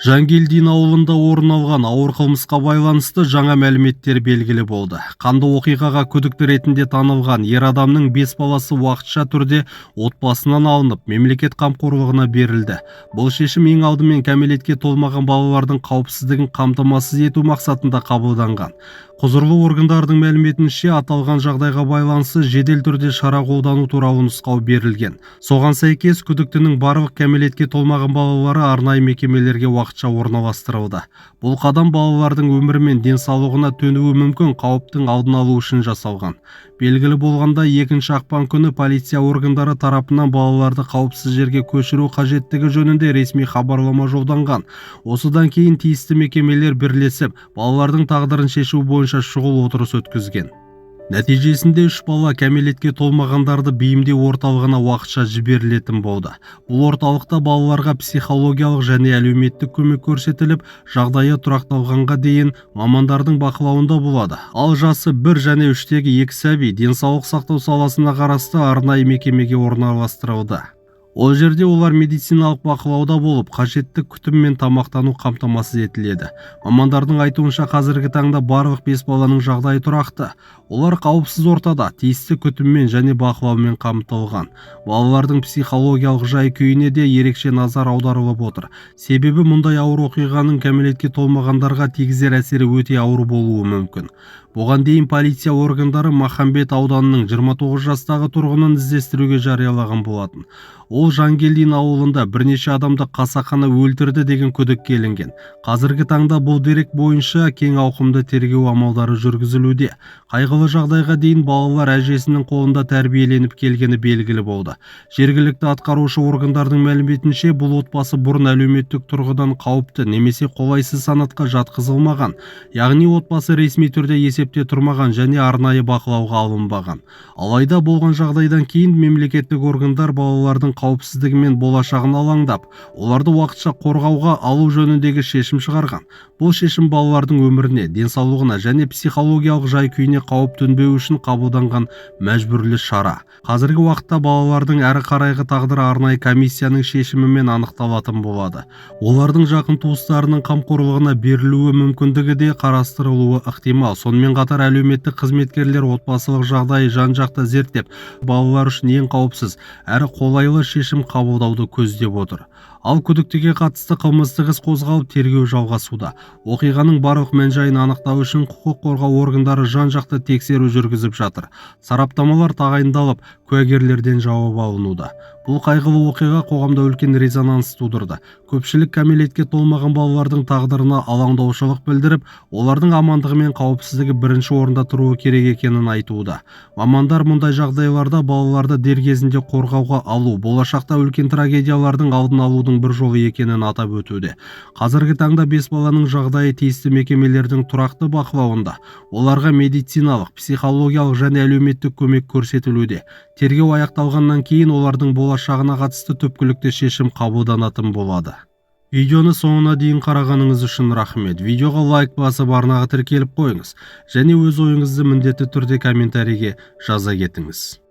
Жангелдин ауылында орын алған ауыр қылмысқа байланысты жаңа мәліметтер белгілі болды. Қанды оқиғаға күдікті ретінде танылған ер адамның 5 баласы уақытша түрде отбасынан алынып, мемлекет қамқорлығына берілді. Бұл шешім ең алдымен кәмелетке толмаған балалардың қауіпсіздігін қамтамасыз ету мақсатында қабылданған. Құзырлы органдардың мәліметінше, аталған жағдайға байланысты жедел түрде шара қолдану туралы нұсқау берілген. Соған сәйкес күдіктінің барлық кәмелетке толмаған балалары арнайы мекемелерге уақытша орналастырылды. Бұл қадам балалардың өмірі мен денсаулығына төнуі мүмкін қауіптің алдын алу үшін жасалған. Белгілі болғанда 2 ақпан күні полиция органдары тарапынан балаларды қауіпсіз жерге көшіру қажеттігі жөнінде ресми хабарлама жолданған. Осыдан кейін тиісті мекемелер бірлесіп, балалардың тағдырын шешу бойынша шұғыл отырыс өткізген. Нәтижесінде 3 бала кәмелетке толмағандарды бейімдеу орталығына уақытша жіберілетін болды. Бұл орталықта балаларға психологиялық және әлеуметтік көмек көрсетіліп, жағдайы тұрақталғанға дейін мамандардың бақылауында болады. Ал жасы 1 және 3-тегі 2 сәби денсаулық сақтау саласына қарасты арнайы мекемеге орналастырылды. Ол жерде олар медициналық бақылауда болып, қажетті күтім мен тамақтану қамтамасыз етіледі. Мамандардың айтуынша, қазіргі таңда барлық 5 баланың жағдайы тұрақты. Олар қауіпсіз ортада, тиісті күтіммен және бақылаумен қамтылған. Балалардың психологиялық жай-күйіне де ерекше назар аударылып отыр. Себебі мұндай ауыр оқиғаның кәмелетке толмағандарға тигізер әсері өте ауыр болуы мүмкін. Бұған дейін полиция органдары Махамбет ауданының 29 жастағы тұрғынын іздестіруге жариялаған болатын. Ол Жангелдин ауылында бірнеше адамды қасақана өлтірді деген күдікке ілінген. Қазіргі таңда бұл дерек бойынша кең ауқымды тергеу амалдары жүргізілуде. Қайғылы жағдайға дейін балалар әжесінің қолында тәрбиеленіп келгені белгілі болды. Жергілікті атқарушы органдардың мәліметінше, бұл отбасы бұрын әлеуметтік тұрғыдан қауіпті немесе қолайсыз санатқа жатқызылмаған, яғни отбасы ресми түрде есепте тұрмаған және арнайы бақылауға алынбаған. Алайда болған жағдайдан кейін мемлекеттік органдар балалардың қауіпсіздігі мен болашағын алаңдап, оларды уақытша қорғауға алу жөніндегі шешім шығарған. Бұл шешім балалардың өміріне, денсаулығына және психологиялық жай-күйіне қауіп төнбеу үшін қабылданған мәжбүрлі шара. Қазіргі уақытта балалардың әрі қарайғы тағдыры арнайы комиссияның шешімімен анықталатын болады. Олардың жақын туыстарының қамқорлығына берілуі мүмкіндігі де қарастырылуы ықтимал. Сонымен қатар әлеуметтік қызметкерлер отбасылық жағдайы жан-жақты зерттеп, балалар үшін ең қауіпсіз әрі қолайлы шешім қабылдауды көздеп отыр. Ал күдіктіге қатысты қылмыстық іс қозғалып, тергеу жалғасуда. Оқиғаның барлық мән-жайын анықтау үшін құқық қорғау органдары жан-жақты тексеру жүргізіп жатыр. Сараптамалар тағайындалып, куәгерлерден жауап алынуда. Бұл қайғылы оқиға қоғамда үлкен резонанс тудырды. Көпшілік кәмелетке толмаған балалардың тағдырына алаңдаушылық білдіріп, олардың амандығы мен қауіпсіздігі бірінші орында тұруы керек екенін айтуда. Мамандар мұндай жағдайларда балаларды дер кезінде қорғауға алу, болашақта үлкен трагедиялардың алдын алудың бір жолы екенін атап өтуде. Қазіргі таңда 5 баланың жағдайы тиісті мекемелердің тұрақты бақылауында. Оларға медициналық, психологиялық және әлеуметтік көмек көрсетілуде. Тергеу аяқталғаннан кейін олардың болашағына қатысты түпкілікті шешім қабылданатын болады. Видеоны соңына дейін қарағаныңыз үшін рахмет. Видеоға лайк басып арнаға тіркеліп қойыңыз және өз ойыңызды міндетті түрде комментарийге жаза кетіңіз.